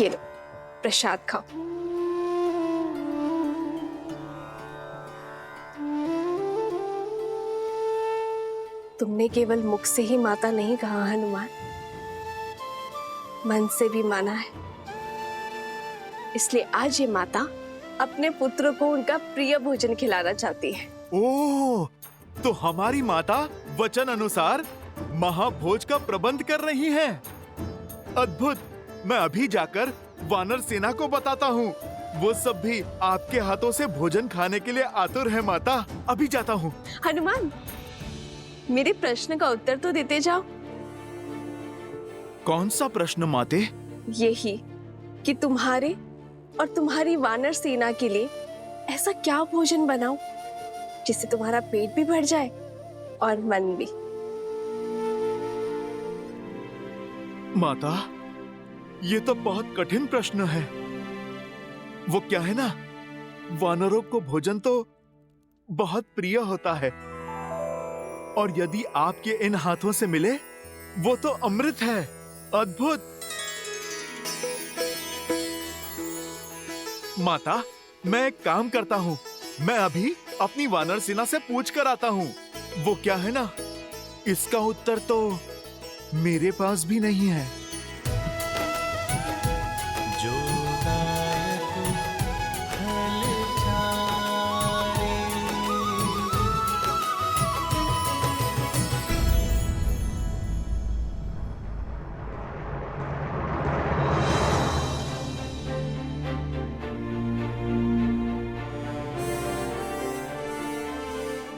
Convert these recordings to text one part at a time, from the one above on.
ये लो प्रसाद खाओ। तुमने केवल मुख से ही माता नहीं कहा हनुमान, मन से भी माना है। इसलिए आज ये माता अपने पुत्र को उनका प्रिय भोजन खिलाना चाहती है। ओह, तो हमारी माता वचन अनुसार महाभोज का प्रबंध कर रही हैं। अद्भुत। मैं अभी जाकर वानर सेना को बताता हूँ। वो सब भी आपके हाथों से भोजन खाने के लिए आतुर है माता। अभी जाता हूँ। हनुमान, मेरे प्रश्न का उत्तर तो देते जाओ। कौन सा प्रश्न माते? यही कि तुम्हारे और तुम्हारी वानर सेना के लिए ऐसा क्या भोजन बनाऊं जिससे तुम्हारा पेट भी भर जाए और मन भी। माता, ये तो बहुत कठिन प्रश्न है। वो क्या है ना, वानरों को भोजन तो बहुत प्रिय होता है, और यदि आपके इन हाथों से मिले वो तो अमृत है। अद्भुत। माता, मैं एक काम करता हूँ। मैं अभी अपनी वानर सेना से पूछ कर आता हूँ। वो क्या है ना, इसका उत्तर तो मेरे पास भी नहीं है।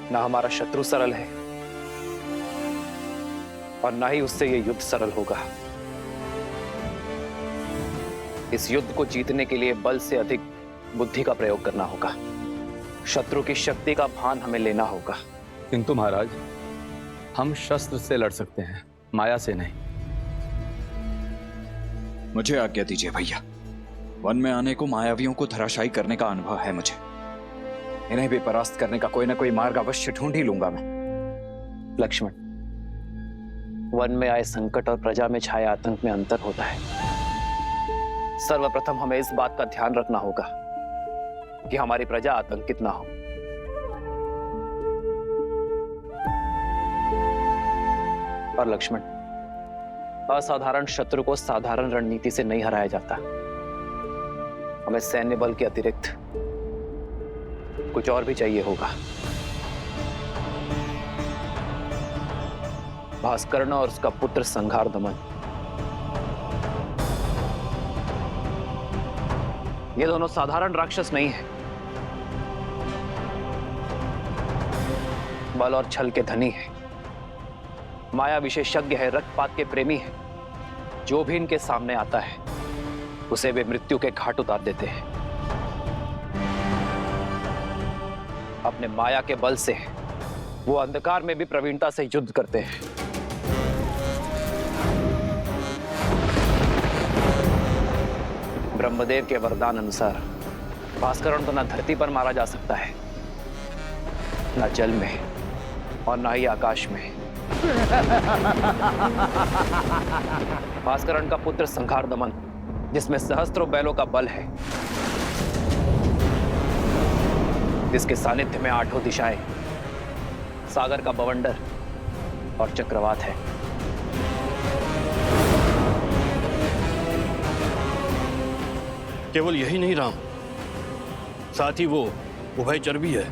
ना हमारा शत्रु सरल है और ना ही उससे यह युद्ध सरल होगा। इस युद्ध को जीतने के लिए बल से अधिक बुद्धि का प्रयोग करना होगा। शत्रु की शक्ति का भान हमें लेना होगा। किंतु महाराज, हम शस्त्र से लड़ सकते हैं, माया से नहीं। मुझे आज्ञा दीजिए भैया। वन में आने को मायावियों को धराशायी करने का अनुभव है मुझे। इन्हें भी परास्त करने का कोई ना कोई मार्ग अवश्य ढूंढ ही लूंगा मैं। लक्ष्मण, वन में आए संकट और प्रजा में छाए आतंक में अंतर होता है। सर्वप्रथम हमें इस बात का ध्यान रखना होगा कि हमारी प्रजा आतंकित ना हो। और लक्ष्मण, असाधारण शत्रु को साधारण रणनीति से नहीं हराया जाता। हमें सैन्य बल के अतिरिक्त कुछ और भी चाहिए होगा। भास्कर्ण और उसका पुत्र संघार दमन, ये दोनों साधारण राक्षस नहीं है। बल और छल के धनी है, माया विशेषज्ञ है, रक्तपात के प्रेमी है। जो भी इनके सामने आता है उसे वे मृत्यु के घाट उतार देते हैं। अपने माया के बल से वो अंधकार में भी प्रवीणता से युद्ध करते हैं। ब्रह्मदेव के वरदान अनुसार भास्करण तो न धरती पर मारा जा सकता है, न जल में और न ही आकाश में। भास्करण का पुत्र संघार दमन, जिसमें सहस्त्रों बैलों का बल है, जिसके सानिध्य में आठों दिशाएं, सागर का बवंडर और चक्रवात है। केवल यही नहीं राम, साथ ही वो उभयचर भी है,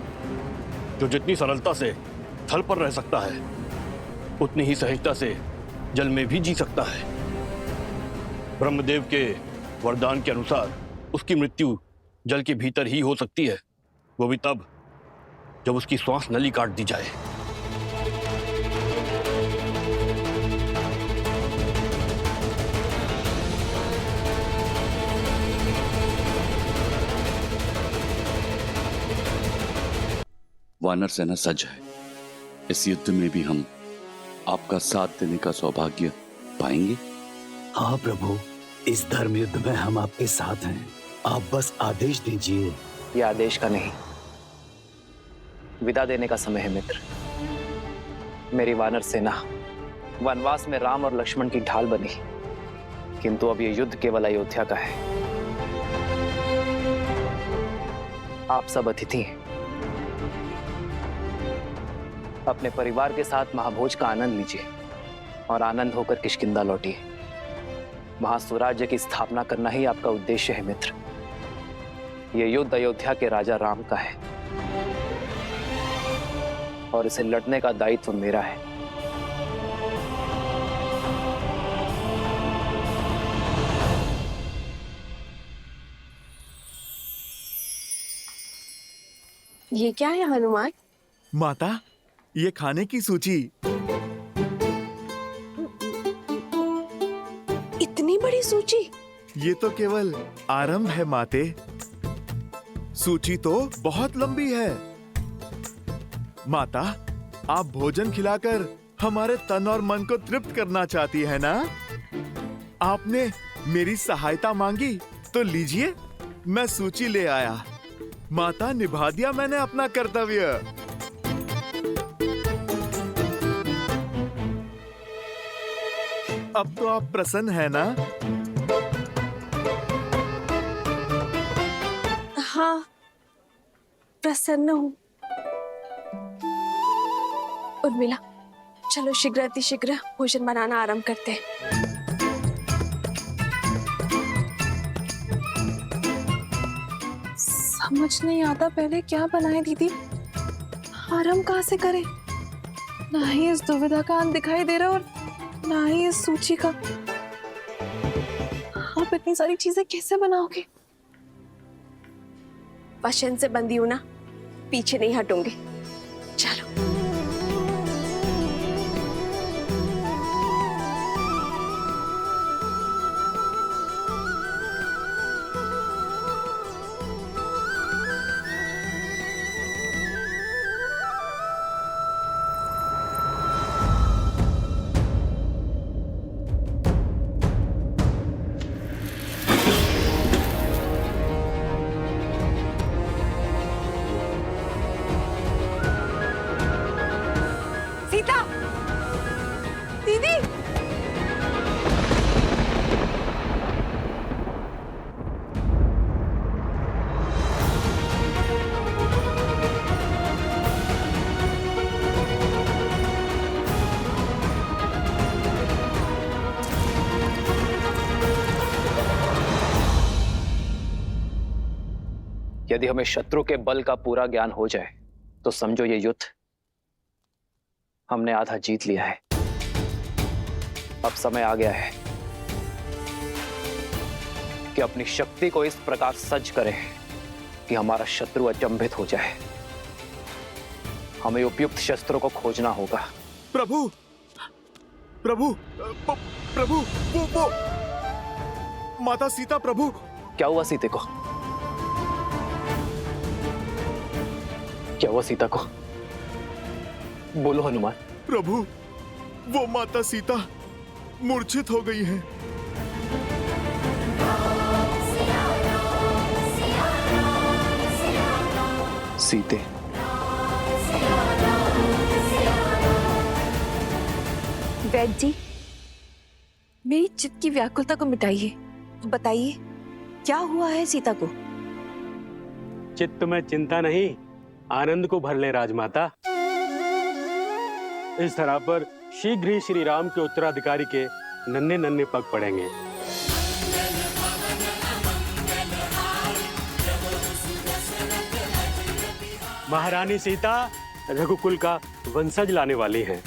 जो जितनी सरलता से थल पर रह सकता है उतनी ही सहजता से जल में भी जी सकता है। ब्रह्मदेव के वरदान के अनुसार उसकी मृत्यु जल के भीतर ही हो सकती है, वो भी तब जब उसकी श्वास नली काट दी जाए। वानर सेना सज्ज है। इस युद्ध में भी हम आपका साथ देने का सौभाग्य पाएंगे। हाँ प्रभु, इस धर्म युद्ध में हम आपके साथ हैं। आप बस आदेश दीजिए। यह आदेश का नहीं, विदा देने का समय है मित्र। मेरी वानर सेना वनवास में राम और लक्ष्मण की ढाल बनी, किंतु अब ये युद्ध केवल अयोध्या का है। आप सब अतिथि हैं। अपने परिवार के साथ महाभोज का आनंद लीजिए और आनंद होकर किष्किंधा लौटिए। वहां स्वराज्य की स्थापना करना ही आपका उद्देश्य है मित्र। यह युद्ध अयोध्या के राजा राम का है और इसे लड़ने का दायित्व मेरा है। ये क्या है हनुमान? माता, ये खाने की सूची। इतनी बड़ी सूची? ये तो केवल आरंभ है माते। सूची तो बहुत लंबी है। माता, आप भोजन खिलाकर हमारे तन और मन को तृप्त करना चाहती है ना? आपने मेरी सहायता मांगी तो लीजिए, मैं सूची ले आया। माता, निभा दिया मैंने अपना कर्तव्य। अब तो आप प्रसन्न है ना? हाँ, प्रसन्न हूँ। उर्मिला, चलो शीघ्र अतिशीघ्र भोजन बनाना आरंभ करते हैं। समझ नहीं आता पहले क्या बनाए दीदी, आरंभ कहाँ से करें? ना ही इस दुविधा का अंत दिखाई दे रहा और ना ही इस सूची का। आप इतनी सारी चीजें कैसे बनाओगे? वचन से बंधी हूं ना, पीछे नहीं हटूंगी। चलो। सीता, दीदी, यदि हमें शत्रु के बल का पूरा ज्ञान हो जाए तो समझो ये युद्ध हमने आधा जीत लिया है। अब समय आ गया है कि अपनी शक्ति को इस प्रकार सज्ज करें कि हमारा शत्रु अचंभित हो जाए। हमें उपयुक्त शस्त्रों को खोजना होगा। प्रभु, प्रभु, प्रभु, वो माता सीता। प्रभु, क्या हुआ सीते को? क्या हुआ सीता को? बोलो हनुमान। प्रभु, वो माता सीता मूर्छित हो गई हैं। सीते, वैद्य जी, मेरी चित्त की व्याकुलता को मिटाइए। बताइए क्या हुआ है सीता को? चित्त में चिंता नहीं, आनंद को भर ले राजमाता। इस तरह पर शीघ्र ही श्री राम के उत्तराधिकारी के नन्हे नन्हे पग पड़ेंगे। महारानी सीता रघुकुल का वंशज लाने वाली हैं।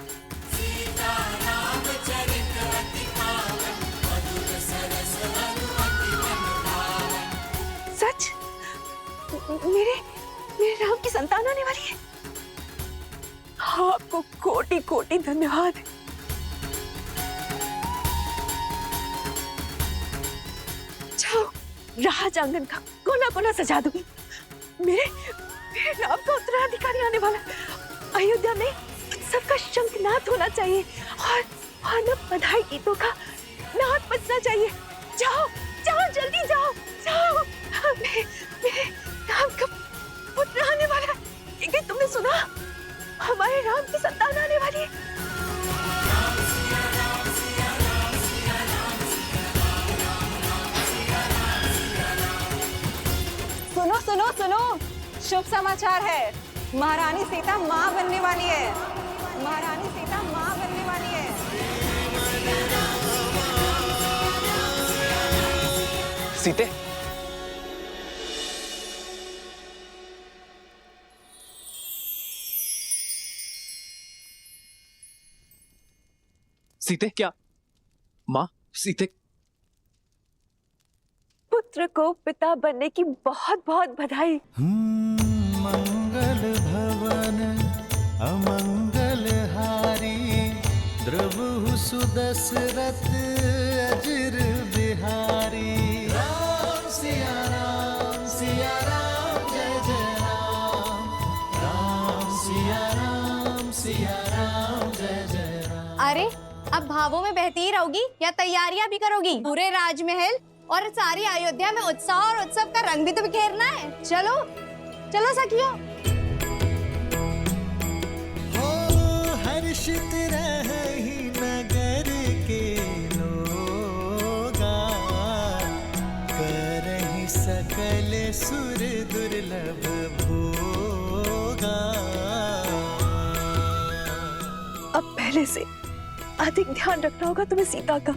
सच? मेरे राम की संतान आने वाली है? आपको कोटि कोटि धन्यवाद। जाओ, राज आंगन का कोना कोना सजा दूंगी। मेरे राम का उत्तराधिकारी आने वाला। अयोध्या में उत्सव का शंखनाद होना चाहिए और न बधाई गीतों का नाद बजना चाहिए। जाओ जाओ, जल्दी जाओ जाओ। मेरे राम का पुत्र आने वाला है। क्या तुमने सुना? हमारे राम की संतान आने वाली है। सुनो सुनो, शुभ समाचार है। महारानी सीता माँ बनने वाली है। महारानी सीता माँ बनने वाली है। सीते, सीते क्या? माँ, सीते। पुत्र को पिता बनने की बहुत बहुत बधाई। मंगल भवन अमंगल हारी, द्रवहु सुदशरथ अजिर बिहारी। राम सिया राम जय जय राम। राम सिया राम जय जय राम। अरे अब भावों में बहती ही रहोगी या तैयारियां भी करोगी? पूरे राजमहल और सारी अयोध्या में उत्साह और उत्सव का रंग भी तो बिखेरना है। चलो चलो सखियों। हो हर्षित रही नगर के लोगा, करहि सकल सुर दुर्लभ भोगा। अब पहले से अधिक ध्यान रखना होगा तुम्हें सीता का।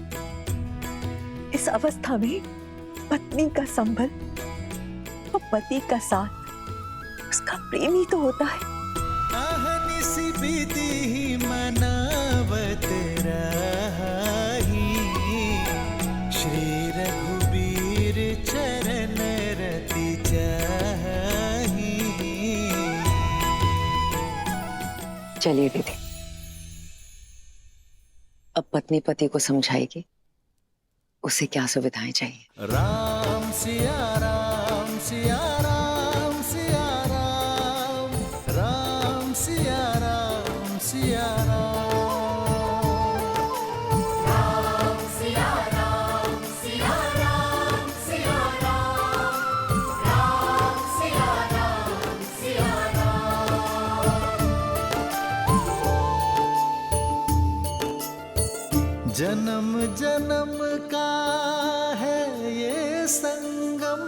इस अवस्था में पत्नी का संबल और पति का साथ, उसका प्रेम ही तो होता है। अहनिसि विधि मनावत रही, श्री रघुबीर चरण रति चाही। चलिए दीदी, अब पत्नी पति को समझाएगी उसे क्या सुविधाएं चाहिए। राम सिया राम सिया राम सिया राम। राम सिया राम सिया राम। राम सिया राम सिया राम सिया राम। राम सिया राम सिया राम। जन्म जन्म का है ये संगम,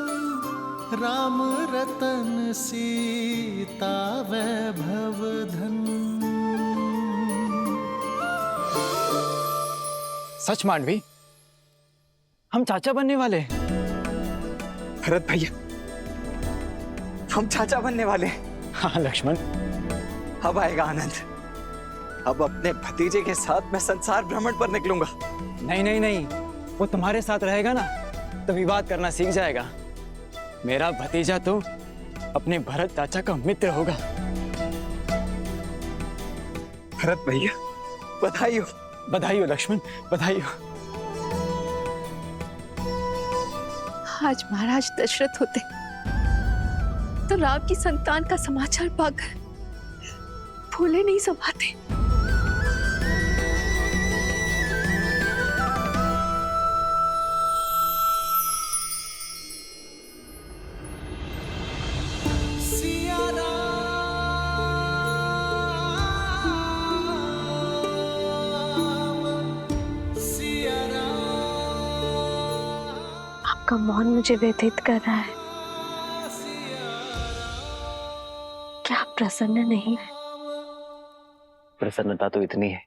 राम रतन सीता वैभव धन। सच मांडवी, हम चाचा बनने वाले। भरत भैया, हम चाचा बनने वाले। हाँ लक्ष्मण, अब आएगा आनंद। अब अपने भतीजे के साथ मैं संसार भ्रमण पर निकलूंगा। नहीं नहीं नहीं, वो तुम्हारे साथ रहेगा ना तो विवाद करना सीख जाएगा। मेरा भतीजा तो अपने भरत चाचा का मित्र होगा। भरत भैया, बधाई हो। बधाई हो लक्ष्मण, बधाई हो। आज महाराज दशरथ होते तो राम की संतान का समाचार पाकर फूले नहीं समाते। आपका मौन मुझे व्यथित कर रहा है। क्या आप प्रसन्न नहीं है? प्रसन्नता तो इतनी है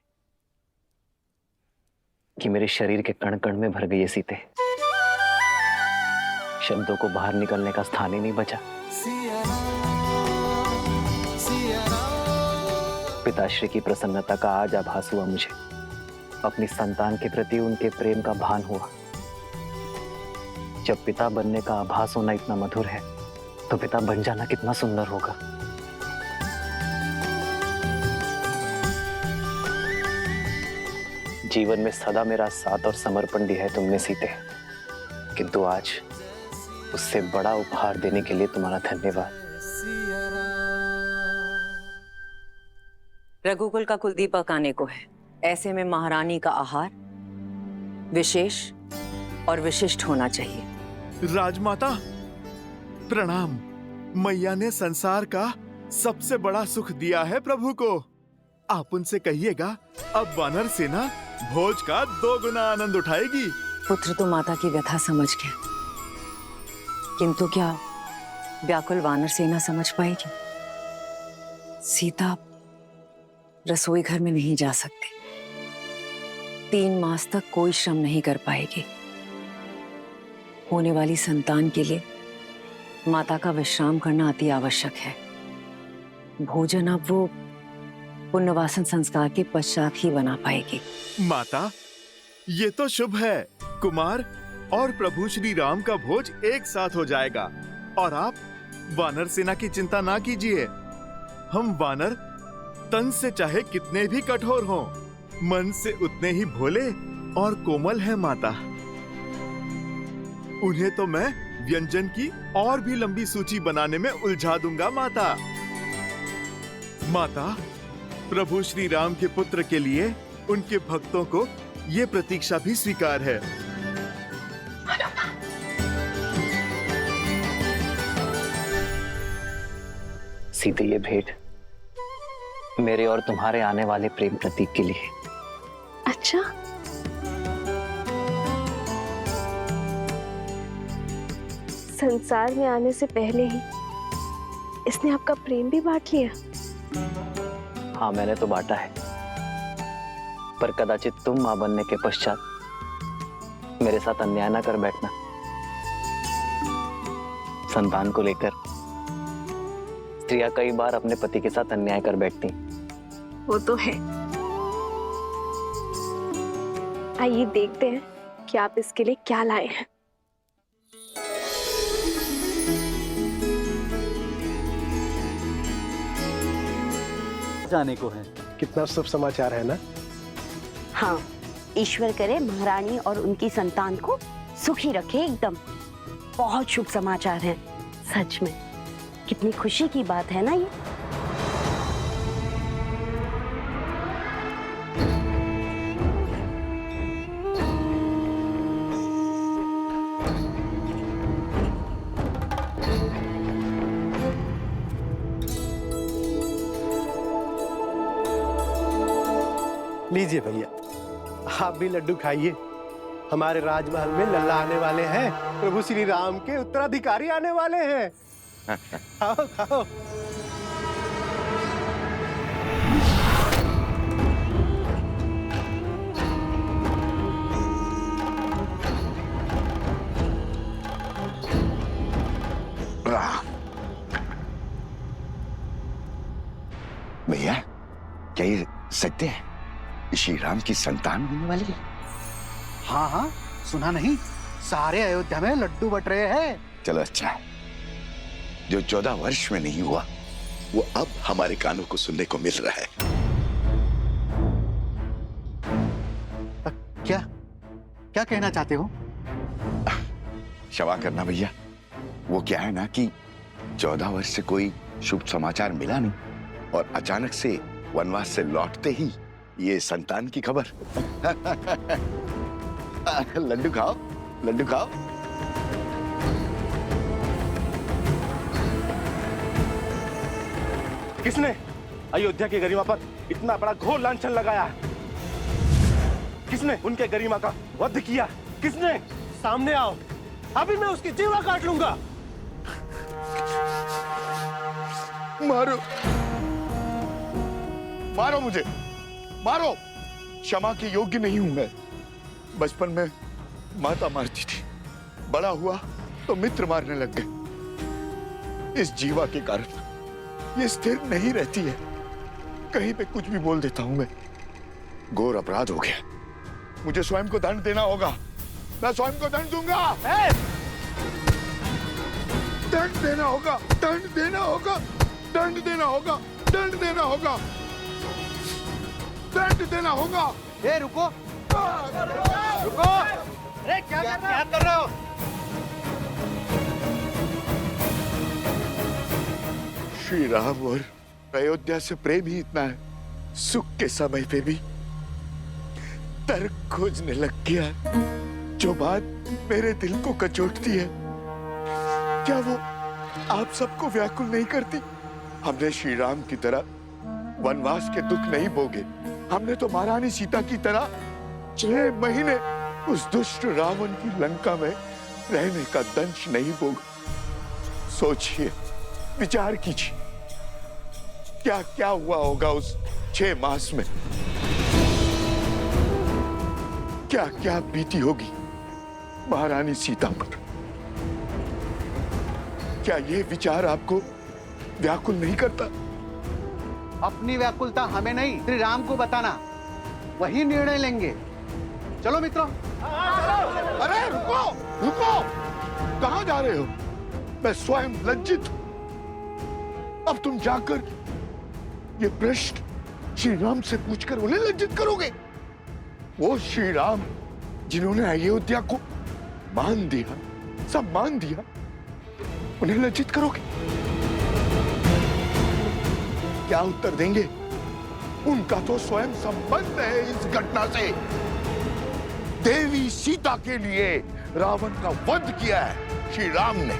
कि मेरे शरीर के कण कण में भर गई है सीते। शब्दों को बाहर निकलने का स्थान ही नहीं बचा। पिताश्री की प्रसन्नता का आज आभास हुआ मुझे। अपनी संतान के प्रति उनके प्रेम का भान हुआ। जब पिता बनने का आभास होना इतना मधुर है, तो पिता बन जाना कितना सुंदर होगा। जीवन में सदा मेरा साथ और समर्पण दिया है तुमने सीते, किंतु आज उससे बड़ा उपहार देने के लिए तुम्हारा धन्यवाद। रघुकुल का कुलदीपक आने को है, ऐसे में महारानी का आहार विशेष और विशिष्ट होना चाहिए। राजमाता प्रणाम। मैया ने संसार का सबसे बड़ा सुख दिया है प्रभु को। आप उनसे कहिएगा अब वानर सेना भोज का 2 गुना आनंद उठाएगी। पुत्र तो माता की व्यथा समझ गया, किंतु क्या व्याकुल वानर सेना समझ पाएगी? सीता रसोई घर में नहीं जा सकती, 3 मास तक कोई श्रम नहीं कर पाएगी। होने वाली संतान के लिए माता का विश्राम करना अति आवश्यक है। भोजन अब वो पुण्यवासन संस्कार के पश्चात ही बना पाएगी। माता, ये तो शुभ है। कुमार और प्रभु श्री राम का भोज एक साथ हो जाएगा। और आप वानर सेना की चिंता ना कीजिए। हम वानर तन से चाहे कितने भी कठोर हों, मन से उतने ही भोले और कोमल हैं माता। उन्हें तो मैं व्यंजन की और भी लंबी सूची बनाने में उलझा दूंगा माता। माता, प्रभु श्री राम के पुत्र के लिए उनके भक्तों को ये प्रतीक्षा भी स्वीकार है। सीते, ये भेंट मेरे और तुम्हारे आने वाले प्रेम प्रतीक के लिए। अच्छा, संसार में आने से पहले ही इसने आपका प्रेम भी बांट लिया। हाँ, मैंने तो बांटा है, पर कदाचित तुम मां बनने के पश्चात मेरे साथ अन्याय ना कर बैठना। संतान को लेकर स्त्रियां कई बार अपने पति के साथ अन्याय कर बैठती। वो तो है। आइए देखते हैं कि आप इसके लिए क्या लाए हैं। जाने को है। कितना शुभ समाचार है ना। हाँ, ईश्वर करे महारानी और उनकी संतान को सुखी रखे एकदम। बहुत शुभ समाचार है सच में। कितनी खुशी की बात है ना ये। लीजिए भैया, आप भी लड्डू खाइए। हमारे राजमहल में लल्ला आने वाले हैं। प्रभु श्री राम के उत्तराधिकारी आने वाले हैं। खाओ खाओ। भैया, क्या ये सत्य है? श्री राम की संतान होने वाली है? हाँ हाँ, सुना नहीं? सारे अयोध्या में लड्डू बट रहे हैं। चलो अच्छा है। जो 14 वर्ष में नहीं हुआ वो अब हमारे कानों को सुनने को मिल रहा है। क्या क्या कहना चाहते हो? क्षमा करना भैया, वो क्या है ना कि 14 वर्ष से कोई शुभ समाचार मिला नहीं और अचानक से वनवास से लौटते ही ये संतान की खबर। लड्डू खाओ, लड्डू खाओ। किसने अयोध्या की गरिमा पर इतना बड़ा घोर लांछन लगाया है? किसने उनके गरिमा का वध किया? किसने? सामने आओ, अभी मैं उसकी जीवा काट लूंगा। मारो, मारो मुझे, मारो। क्षमा के योग्य नहीं हूं मैं। बचपन में माता मारती थी, बड़ा हुआ तो मित्र मारने लग गए। इस जीवा के कारण ये स्थिर नहीं रहती है। कहीं पे कुछ भी बोल देता हूं मैं। घोर अपराध हो गया, मुझे स्वयं को दंड देना होगा। मैं स्वयं को दंड दूंगा। दंड देना होगा, दंड देना होगा, दंड देना होगा, दंड देना होगा, दंड देना होगा। ए रुको, रुको। अरे क्या कर रहे हो? श्री राम और अयोध्या से प्रेम ही इतना है, सुख के समय पे भी तर्क खोजने लग गया। जो बात मेरे दिल को कचोटती है, क्या वो आप सबको व्याकुल नहीं करती? हमने श्री राम की तरह वनवास के दुख नहीं भोगे। हमने तो महारानी सीता की तरह 6 महीने उस दुष्ट रावण की लंका में रहने का दंश नहीं भोगा। सोचिए, विचार कीजिए, क्या क्या हुआ होगा उस 6 मास में। क्या क्या बीती होगी महारानी सीता पर। क्या ये विचार आपको व्याकुल नहीं करता? अपनी व्याकुलता हमें नहीं, श्री राम को बताना, वही निर्णय लेंगे। चलो मित्रों। अरे रुको रुको, कहां जा रहे हो? मैं स्वयं लज्जित हूं। अब तुम जाकर ये प्रश्न श्री राम से पूछकर उन्हें लज्जित करोगे? वो श्री राम जिन्होंने अयोध्या को मान दिया, सम्मान दिया, उन्हें लज्जित करोगे? क्या उत्तर देंगे? उनका तो स्वयं संबंध है इस घटना से। देवी सीता के लिए रावण का वध किया है श्री राम ने।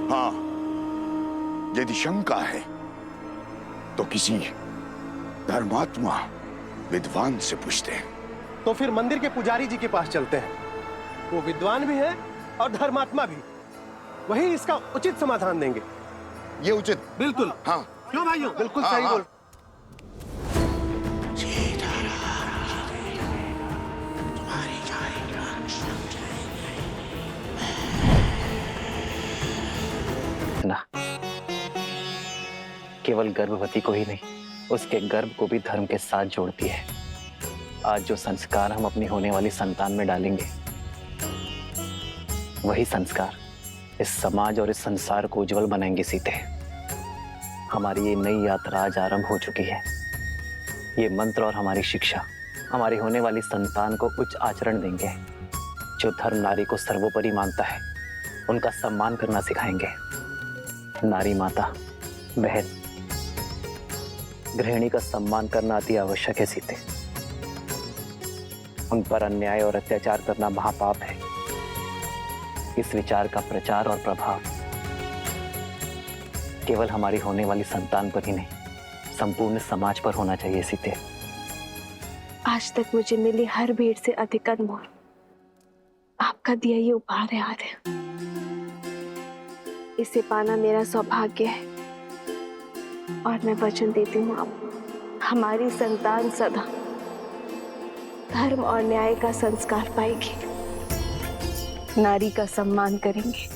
हाँ, यदि शंका है तो किसी धर्मात्मा विद्वान से पूछते हैं। तो फिर मंदिर के पुजारी जी के पास चलते हैं। वो विद्वान भी है और धर्मात्मा भी, वही इसका उचित समाधान देंगे। ये उचित? बिल्कुल। हाँ, क्यों भाइयों? बिल्कुल हाँ, सही हाँ। बोल। ना केवल गर्भवती को ही नहीं, उसके गर्भ को भी धर्म के साथ जोड़ती है। आज जो संस्कार हम अपनी होने वाली संतान में डालेंगे, वही संस्कार इस समाज और इस संसार को उज्जवल बनाएंगे। सीते, हमारी ये नई यात्रा आज आरंभ हो चुकी है। ये मंत्र और हमारी शिक्षा हमारी होने वाली संतान को उच्च आचरण देंगे। जो धर्म नारी को सर्वोपरि मानता है, उनका सम्मान करना सिखाएंगे। नारी माता, बहन, गृहिणी का सम्मान करना अति आवश्यक है। सीते, उन पर अन्याय और अत्याचार करना महापाप है। इस विचार का प्रचार और प्रभाव केवल हमारी होने वाली संतान पर ही नहीं, संपूर्ण समाज पर होना चाहिए। सीते, आज तक मुझे मिली हर भेंट से अधिक अनमोल आपका दिया ये उपहार है आर्य। इसे पाना मेरा सौभाग्य है और मैं वचन देती हूँ आप हमारी संतान सदा धर्म और न्याय का संस्कार पाएगी, नारी का सम्मान करेंगे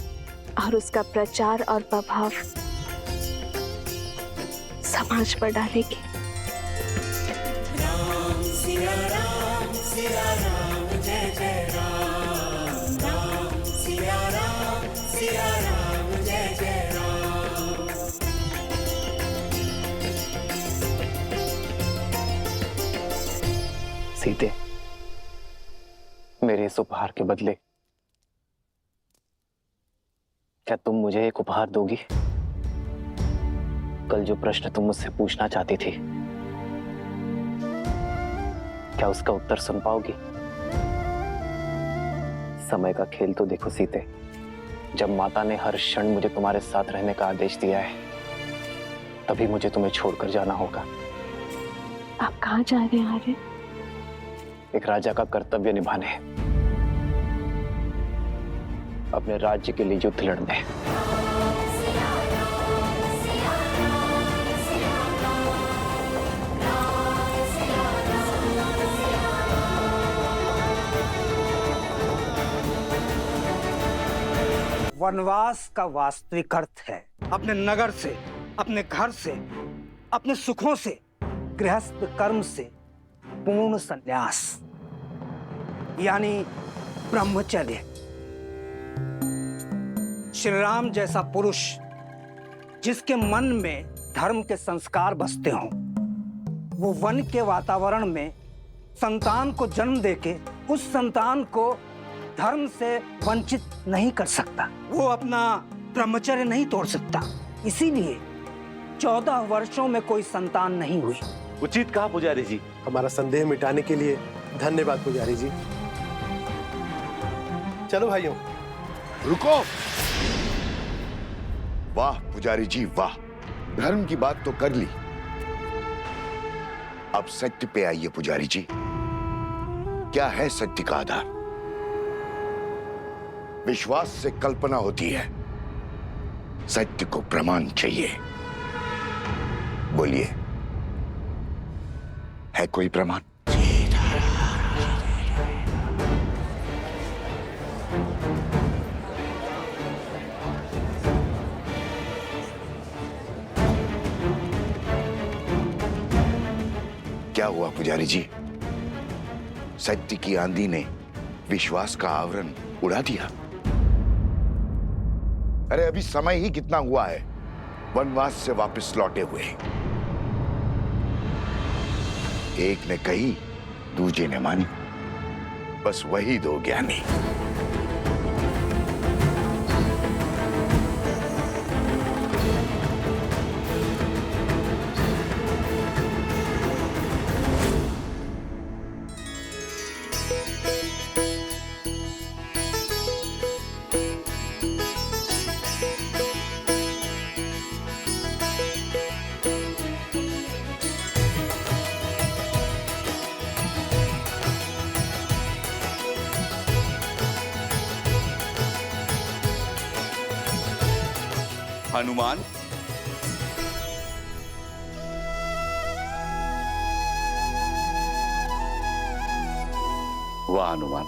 और उसका प्रचार और प्रभाव समाज पर डालेगी। राम सिया राम जय जय राम, राम सिया राम जय जय राम। सीते, मेरे इस उपहार के बदले क्या तुम मुझे एक उपहार दोगी? कल जो प्रश्न तुम मुझसे पूछना चाहती थी, क्या उसका उत्तर सुन पाओगी? समय का खेल तो देखो सीते, जब माता ने हर क्षण मुझे तुम्हारे साथ रहने का आदेश दिया है, तभी मुझे तुम्हें छोड़कर जाना होगा। आप कहाँ जा रहे हैं आर्य? एक राजा का कर्तव्य निभाने, अपने राज्य के लिए युद्ध लड़ने। वनवास का वास्तविक अर्थ है अपने नगर से, अपने घर से, अपने सुखों से, गृहस्थ कर्म से पूर्ण संन्यास, यानी ब्रह्मचर्य। श्री राम जैसा पुरुष जिसके मन में धर्म के संस्कार बसते हों, वो वन के वातावरण में संतान को जन्म देके उस संतान को धर्म से वंचित नहीं कर सकता। वो अपना ब्रह्मचर्य नहीं तोड़ सकता। इसीलिए 14 वर्षों में कोई संतान नहीं हुई। उचित कहा पुजारी जी। हमारा संदेह मिटाने के लिए धन्यवाद पुजारी जी। चलो भाइयों। रुको। वाह पुजारी जी वाह, धर्म की बात तो कर ली, अब सत्य पे आइए पुजारी जी। क्या है सत्य का आधार? विश्वास से कल्पना होती है, सत्य को प्रमाण चाहिए। बोलिए, है कोई प्रमाण? क्या हुआ पुजारी जी? सत्य की आंधी ने विश्वास का आवरण उड़ा दिया। अरे अभी समय ही कितना हुआ है वनवास से वापस लौटे हुए। एक ने कही, दूजे ने मानी, बस वही दो ज्ञानी। हनुमान, वाह हनुमान,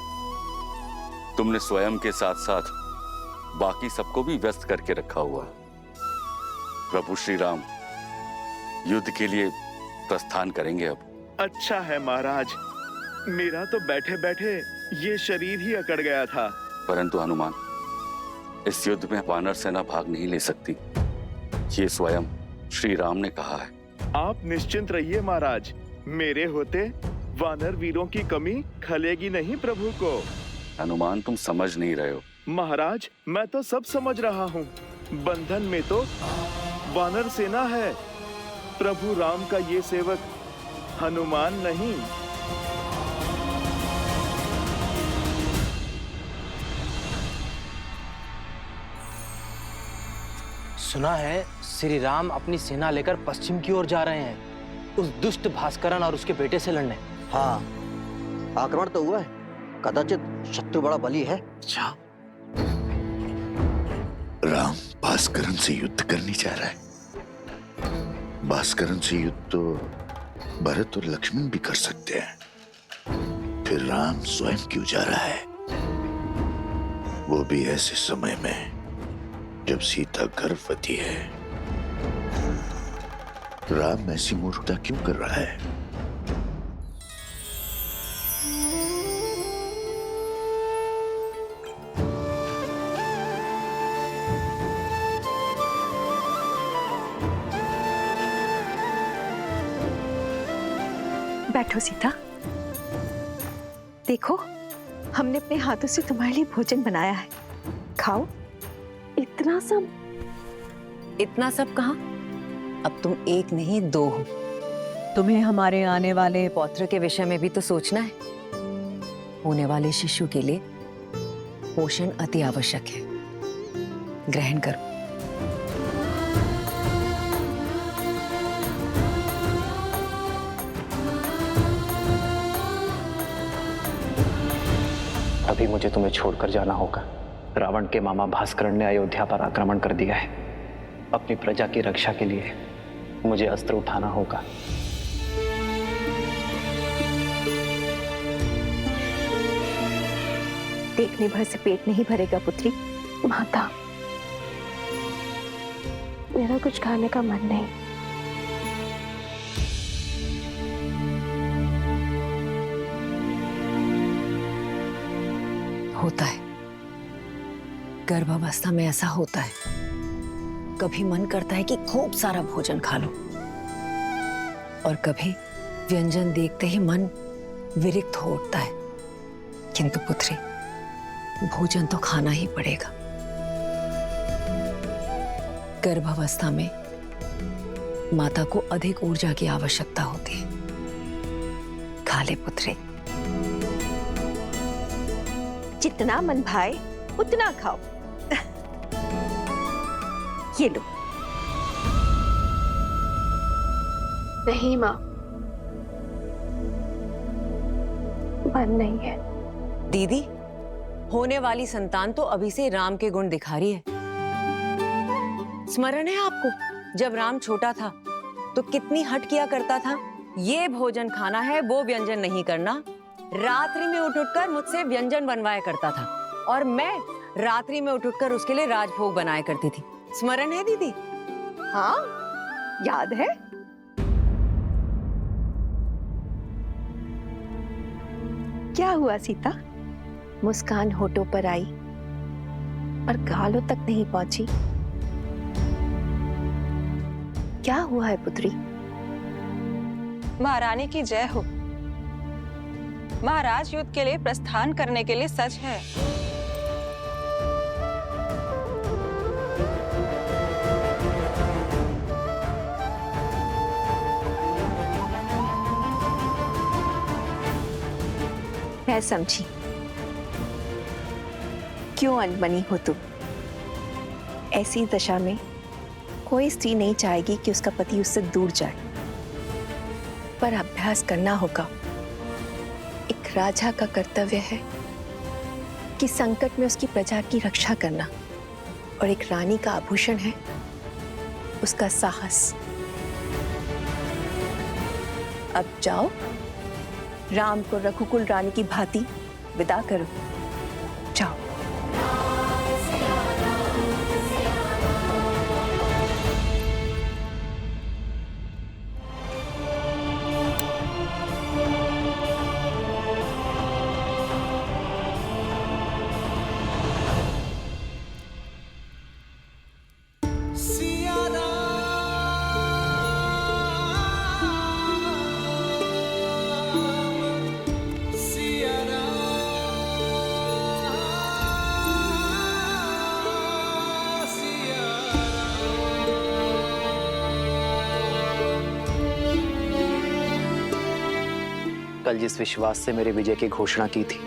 तुमने स्वयं के साथ साथ बाकी सबको भी व्यस्त करके रखा हुआ। प्रभु श्री राम युद्ध के लिए प्रस्थान करेंगे अब। अच्छा है महाराज, मेरा तो बैठे बैठे ये शरीर ही अकड़ गया था। परंतु हनुमान, इस युद्ध में वानर सेना भाग नहीं ले सकती, ये स्वयं श्री राम ने कहा है। आप निश्चिंत रहिए महाराज, मेरे होते वानर वीरों की कमी खलेगी नहीं प्रभु को। हनुमान, तुम समझ नहीं रहे हो। महाराज, मैं तो सब समझ रहा हूँ। बंधन में तो वानर सेना है, प्रभु राम का ये सेवक हनुमान नहीं। सुना है श्री राम अपनी सेना लेकर पश्चिम की ओर जा रहे हैं, उस दुष्ट भास्करन और उसके बेटे से लड़ने। हाँ, आक्रमण तो हुआ है, कदाचित शत्रु बड़ा बली है। अच्छा, राम भास्करन से युद्ध करने जा रहा है। भास्करन से युद्ध तो भरत और लक्ष्मण भी कर सकते हैं, फिर राम स्वयं क्यों जा रहा है? वो भी ऐसे समय में जब सीता गर्भवती है। राम ऐसी मूर्खता क्यों कर रहा है? बैठो सीता, देखो हमने अपने हाथों से तुम्हारे लिए भोजन बनाया है, खाओ। इतना सब कहाँ? अब तुम एक नहीं दो हो। तुम्हें हमारे आने वाले पौत्र के विषय में भी तो सोचना है। होने वाले शिशु के लिए पोषण अति आवश्यक है। ग्रहण करो। अभी मुझे तुम्हें छोड़कर जाना होगा। रावण के मामा भास्करन ने अयोध्या पर आक्रमण कर दिया है। अपनी प्रजा की रक्षा के लिए मुझे अस्त्र उठाना होगा। देखने भर से पेट नहीं भरेगा पुत्री। माता, मेरा कुछ खाने का मन नहीं। होता है, गर्भावस्था में ऐसा होता है। कभी मन करता है कि खूब सारा भोजन खा लो, और कभी व्यंजन देखते ही मन विरक्त हो उठता है। किंतु पुत्री, भोजन तो खाना ही पड़ेगा। गर्भावस्था में माता को अधिक ऊर्जा की आवश्यकता होती है। खा ले पुत्री। जितना मन भाए उतना खाओ। ये लो। नहीं माँ, मन नहीं है। दीदी, होने वाली संतान तो अभी से राम के गुण दिखा रही है। स्मरण है आपको, जब राम छोटा था तो कितनी हट किया करता था, ये भोजन खाना है, वो व्यंजन नहीं करना। रात्रि में उठ कर मुझसे व्यंजन बनवाया करता था और मैं रात्रि में उठ कर उसके लिए राजभोग बनाया करती थी। स्मरण है दीदी? हाँ, याद है। क्या हुआ सीता? मुस्कान होठों पर आई पर गालों तक नहीं पहुंची। क्या हुआ है पुत्री? महारानी की जय हो। महाराज युद्ध के लिए प्रस्थान करने के लिए सच है। मैं समझी क्यों अनबनी हो तुम। ऐसी दशा में कोई स्त्री नहीं चाहेगी कि उसका पति उससे दूर जाए, पर अभ्यास करना होगा। एक राजा का कर्तव्य है कि संकट में उसकी प्रजा की रक्षा करना, और एक रानी का आभूषण है उसका साहस। अब जाओ, राम को रघुकुल रानी की भांति विदा करो। जाओ। कल जिस विश्वास से मेरे विजय की घोषणा की थी,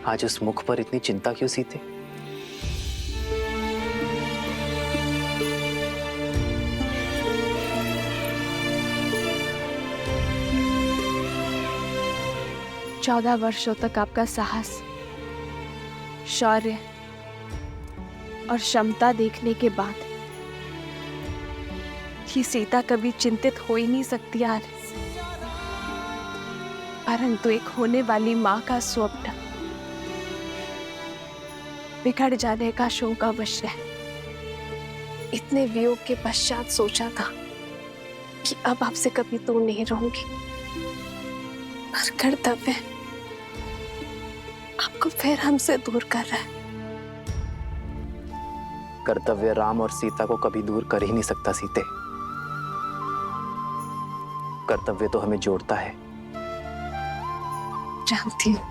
आज उस मुख पर इतनी चिंता क्यों सीते? चौदह वर्षों तक आपका साहस, शौर्य और क्षमता देखने के बाद कि सीता कभी चिंतित हो ही नहीं सकती यार। परंतु एक होने वाली माँ का स्वप्न बिगड़ जाने का शोक अवश्य है। इतने वियोग के पश्चात सोचा था कि अब आपसे कभी दूर नहीं रहूंगी, पर कर्तव्य आपको फिर हमसे दूर कर रहा है। कर्तव्य राम और सीता को कभी दूर कर ही नहीं सकता सीते। कर्तव्य तो हमें जोड़ता है। जानती हूँ,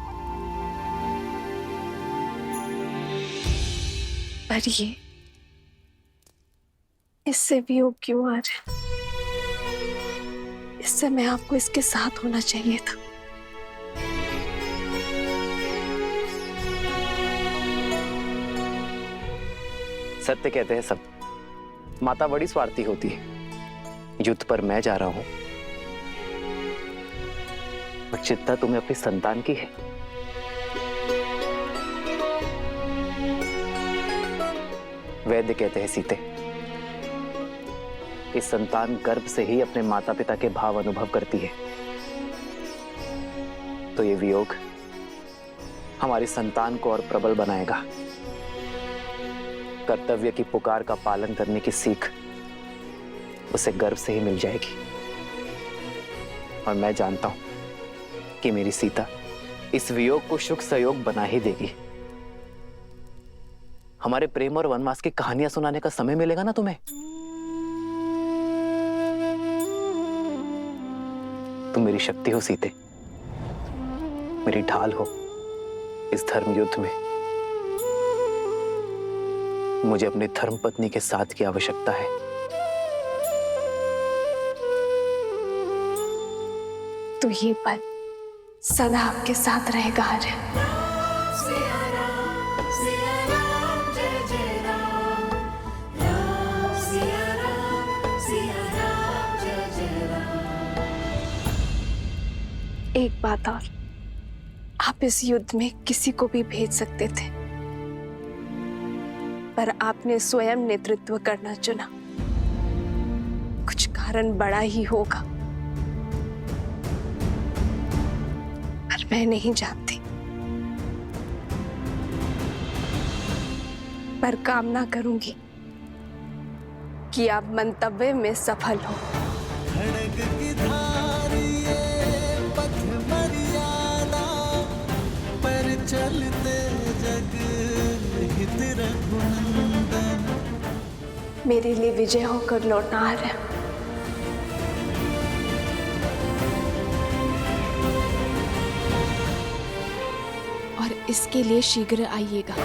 पर ये इससे वियोग क्यों आ रहा है? इससे मैं आपको इसके साथ होना चाहिए था। सत्य कहते हैं सब। माता बड़ी स्वार्थी होती है। युद्ध पर मैं जा रहा हूं, और चिंता तुम्हें अपनी संतान की है। वैद्य कहते हैं सीते कि संतान गर्भ से ही अपने माता पिता के भाव अनुभव करती है। तो ये वियोग हमारी संतान को और प्रबल बनाएगा। कर्तव्य की पुकार का पालन करने की सीख उसे गर्भ से ही मिल जाएगी। और मैं जानता हूं कि मेरी सीता इस वियोग को सुख सहयोग बना ही देगी। हमारे प्रेम और वनवास की कहानियां सुनाने का समय मिलेगा ना तुम्हें? तुम मेरी शक्ति हो सीते, मेरी ढाल हो इस धर्म युद्ध में। मुझे अपनी धर्म पत्नी के साथ की आवश्यकता है। तो ये पल सदा आपके साथ रहेगा आर्य। एक बात और, आप इस युद्ध में किसी को भी भेज सकते थे, पर आपने स्वयं नेतृत्व करना चुना। कुछ कारण बड़ा ही होगा, पर मैं नहीं जानती। पर कामना करूंगी कि आप मंतव्य में सफल हो। खड़ग की धार ये पथ मर्यादा पर चलते जग हित रघुनंदन। मेरे लिए विजय होकर लौटना आ रहा है। और इसके लिए शीघ्र आइएगा।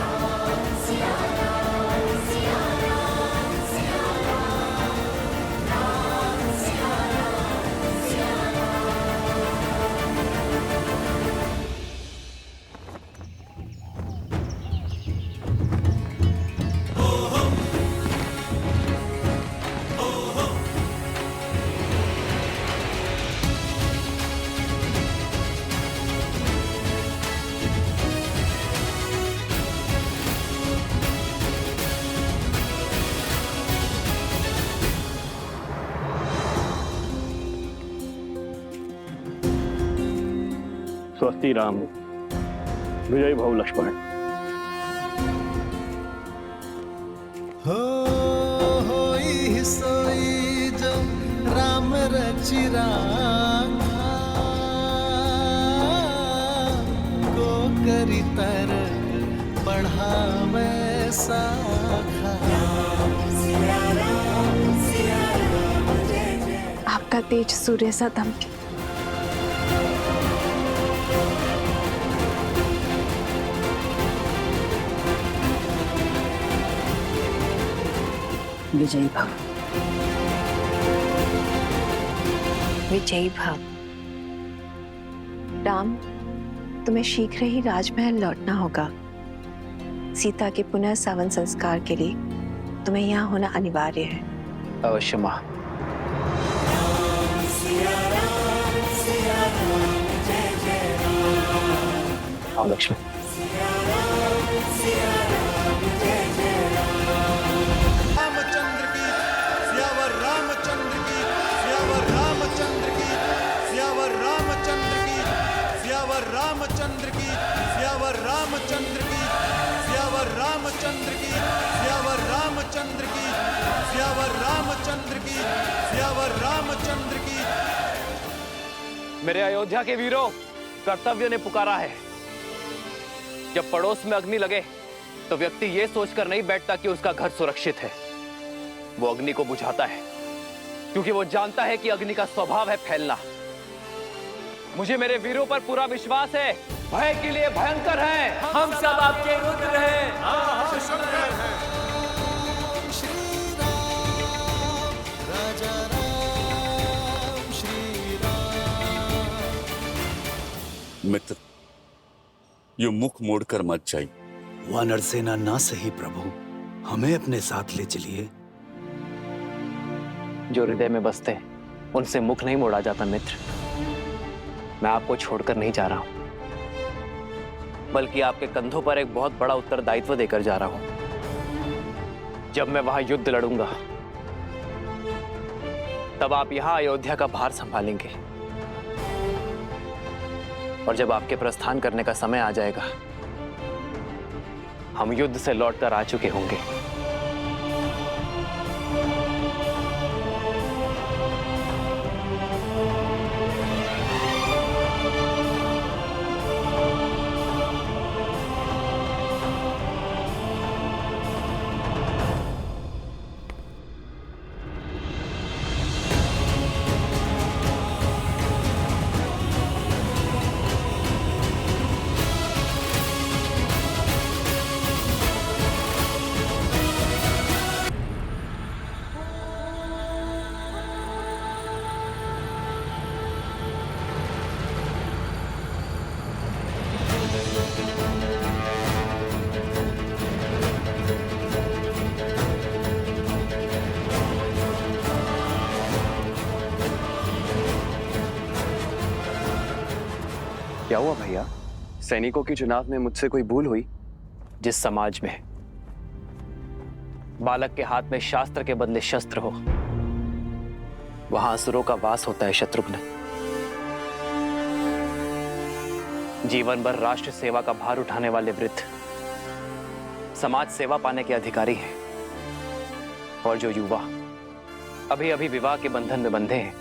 स्वस्ति राम, विजय भव लक्ष्मण। होई सोई जो राम रचि राखा, को करी तर बढ़ावे साखा। आपका तेज सूर्य सा दमके। विजयी भव, विजयी भव। राम, तुम्हें शीघ्र ही राजमहल लौटना होगा। सीता के पुनः सावन संस्कार के लिए तुम्हें यहाँ होना अनिवार्य है। अवश्य माँ। आओ लक्ष्मण। रामचंद्र की, सियावर रामचंद्र की, सियावर रामचंद्र की, सियावर रामचंद्र की, सियावर रामचंद्र की, सियावर रामचंद्र की, सियावर रामचंद्र की, सियावर रामचंद्र की, सियावर रामचंद्र की, सियावर रामचंद्र की। मेरे अयोध्या के वीरों, कर्तव्य ने पुकारा है। जब पड़ोस में अग्नि लगे तो व्यक्ति ये सोचकर नहीं बैठता कि उसका घर सुरक्षित है। वो अग्नि को बुझाता है, क्योंकि वो जानता है कि अग्नि का स्वभाव है फैलना। मुझे मेरे वीरों पर पूरा विश्वास है। भय के लिए भयंकर हैं। हम सब आपके रुद्र हैं। राजा राम श्री राम। मित्र, ये मुख मोड़कर मत जाइए। वानर सेना ना सही प्रभु, हमें अपने साथ ले चलिए। जो हृदय में बसते हैं उनसे मुख नहीं मोड़ा जाता मित्र। मैं आपको छोड़कर नहीं जा रहा हूं, बल्कि आपके कंधों पर एक बहुत बड़ा उत्तरदायित्व देकर जा रहा हूं। जब मैं वहां युद्ध लड़ूंगा तब आप यहां अयोध्या का भार संभालेंगे, और जब आपके प्रस्थान करने का समय आ जाएगा हम युद्ध से लौटकर आ चुके होंगे। क्या हुआ भैया? सैनिकों के चुनाव में मुझसे कोई भूल हुई? जिस समाज में बालक के हाथ में शास्त्र के बदले शस्त्र हो, वहां असुरों का वास होता है शत्रुघ्न। जीवन भर राष्ट्र सेवा का भार उठाने वाले वृद्ध समाज सेवा पाने के अधिकारी हैं, और जो युवा अभी अभी विवाह के बंधन में बंधे हैं,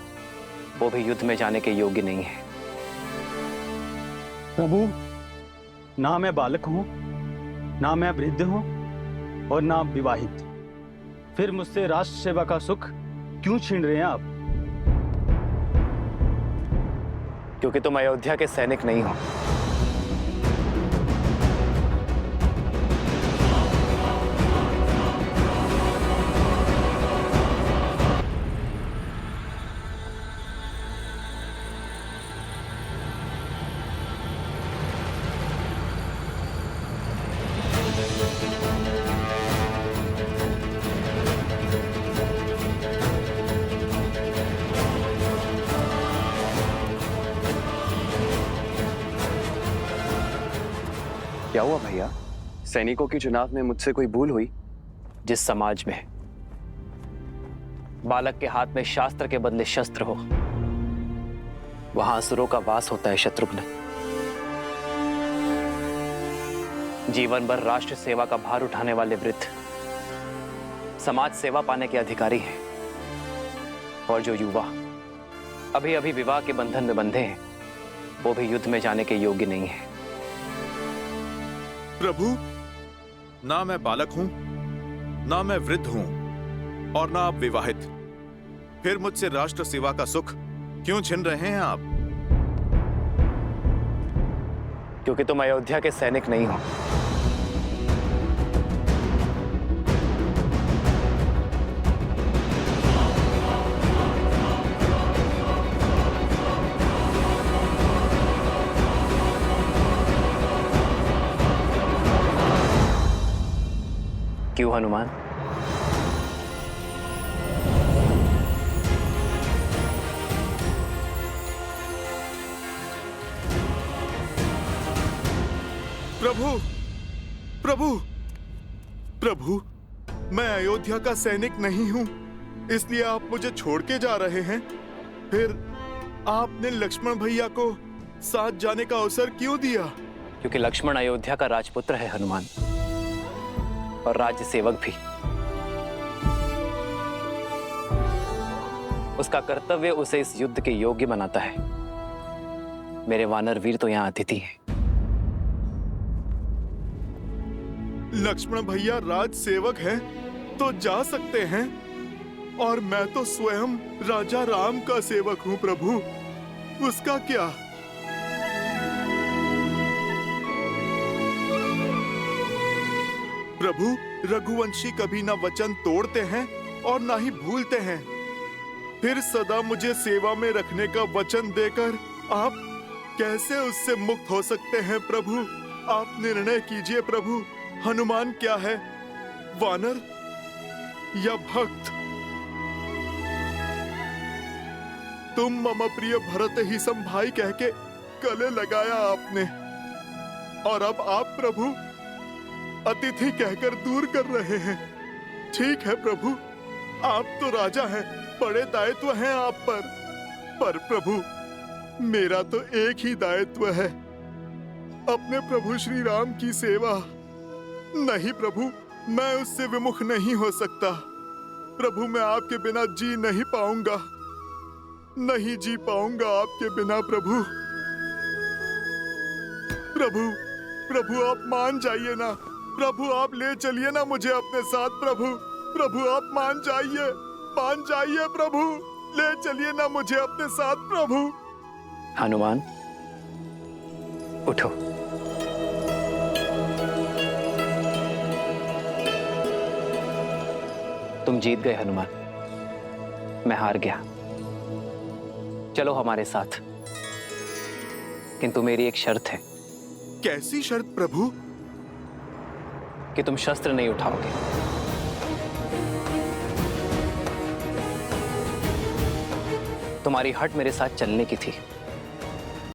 वो भी युद्ध में जाने के योग्य नहीं है। प्रभु, ना मैं बालक हूं, ना मैं वृद्ध हूं, और ना विवाहित। फिर मुझसे राष्ट्र सेवा का सुख क्यों छीन रहे हैं आप? क्योंकि तुम अयोध्या के सैनिक नहीं हो। क्या हुआ भैया? सैनिकों के चुनाव में मुझसे कोई भूल हुई? जिस समाज में बालक के हाथ में शास्त्र के बदले शस्त्र हो, वहां असुरों का वास होता है शत्रुघ्न। जीवन भर राष्ट्र सेवा का भार उठाने वाले वृद्ध समाज सेवा पाने के अधिकारी हैं, और जो युवा अभी अभी विवाह के बंधन में बंधे हैं, वो भी युद्ध में जाने के योग्य नहीं है। प्रभु, ना मैं बालक हूं, ना मैं वृद्ध हूं, और ना आप विवाहित। फिर मुझसे राष्ट्र सेवा का सुख क्यों छीन रहे हैं आप? क्योंकि तुम अयोध्या के सैनिक नहीं हो। क्यों हनुमान? प्रभु, प्रभु, प्रभु, मैं अयोध्या का सैनिक नहीं हूं, इसलिए आप मुझे छोड़ के जा रहे हैं। फिर आपने लक्ष्मण भैया को साथ जाने का अवसर क्यों दिया? क्योंकि लक्ष्मण अयोध्या का राजपुत्र है हनुमान, और राज्य सेवक भी। उसका कर्तव्य उसे इस युद्ध के योग्य बनाता है। मेरे वानर वीर तो यहाँ अतिथि हैं। लक्ष्मण भैया राज सेवक हैं, तो जा सकते हैं, और मैं तो स्वयं राजा राम का सेवक हूं प्रभु, उसका क्या? प्रभु, रघुवंशी कभी ना वचन तोड़ते हैं और ना ही भूलते हैं। फिर सदा मुझे सेवा में रखने का वचन देकर आप कैसे उससे मुक्त हो सकते हैं प्रभु? आप निर्णय कीजिए प्रभु, हनुमान क्या है, वानर या भक्त? तुम मम प्रिय भरत ही सम भाई कह के गले लगाया आपने, और अब आप प्रभु अतिथि कहकर दूर कर रहे हैं। ठीक है प्रभु, आप तो राजा हैं, बड़े दायित्व हैं आप पर प्रभु मेरा तो एक ही दायित्व है, अपने प्रभु श्री राम की सेवा। नहीं प्रभु, मैं उससे विमुख नहीं हो सकता। प्रभु, मैं आपके बिना जी नहीं पाऊंगा, नहीं जी पाऊंगा आपके बिना प्रभु। प्रभु, प्रभु आप मान जाइए ना प्रभु, आप ले चलिए ना मुझे अपने साथ प्रभु। प्रभु आप मान जाइए प्रभु, ले चलिए ना मुझे अपने साथ प्रभु। हनुमान, उठो। तुम जीत गए हनुमान, मैं हार गया। चलो हमारे साथ, किंतु मेरी एक शर्त है। कैसी शर्त प्रभु? कि तुम शस्त्र नहीं उठाओगे। तुम्हारी हट मेरे साथ चलने की थी,